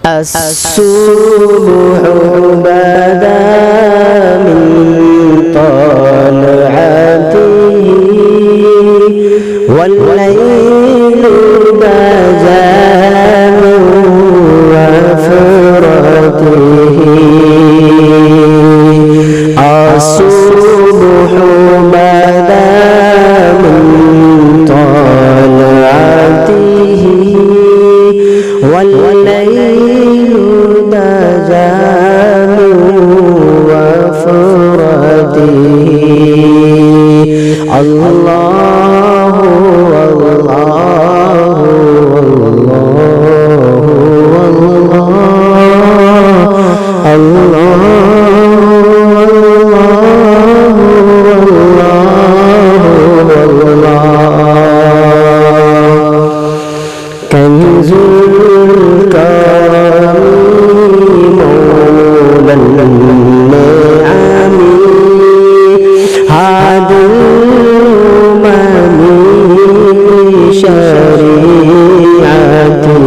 الصبح بدا من طلعته والليل بدا من وفرته. الصبح بدا من طلعته والليل دجا من وفرته. الله الله الله الله كنز الكرم مولى النعم هاد الأمم شريعته.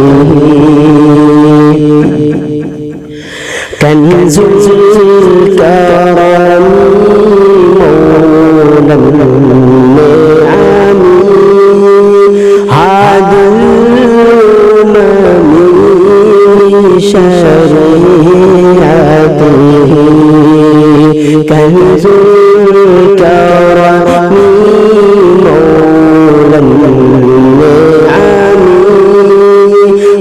كنز الكرم مولى النعم هاد الأمم شريعته. كنز الكرم مولى النعم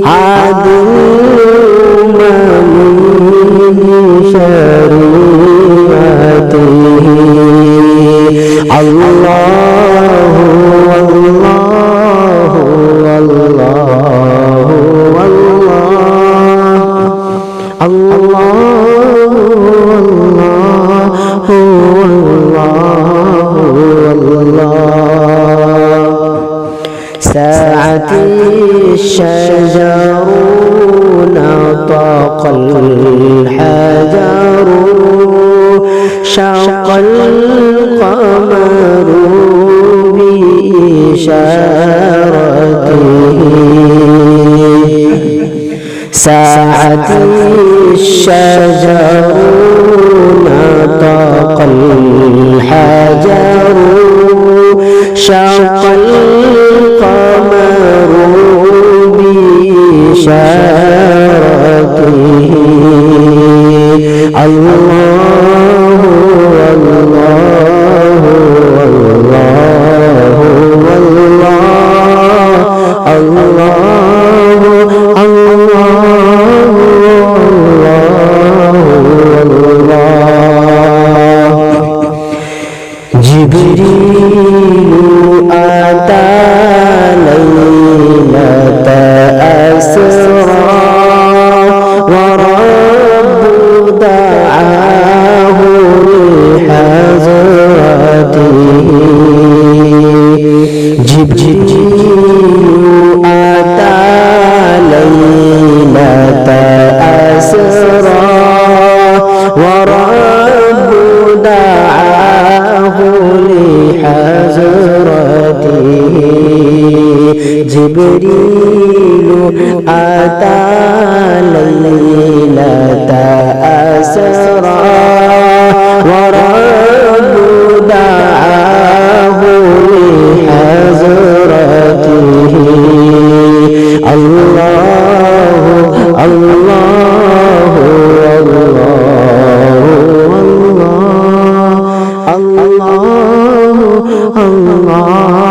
هاد الأمم شريعته. الله الله الله الله الله. ساعت الشجر نطق الحجر شق القمر بإشارته. ساعت الشجر نطق الحجر شق القمر بإشارته. الله الله الله الله الله. جبريل أتى ليلة أسرى ورب دعاه لحضرته. جبريل أتى ليلة أسرى ورب دعاه لحضرته. جبريل أتى ليلة أسرى ورب دعاه لحضرته. الله الله الله الله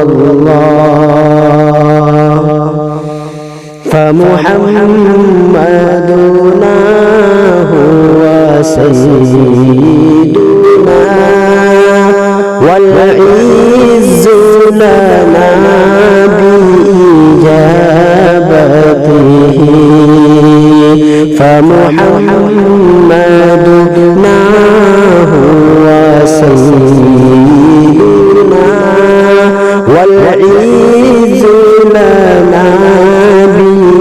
الله. فمحمدنا هو سيدنا والعز لنا بإجابته. فمحمدنا هو سيدنا والعز لنا بإجابته.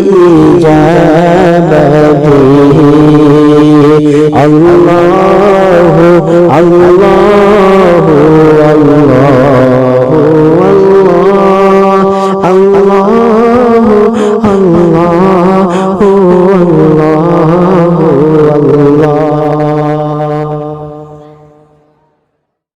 الله الله الله الله الله الله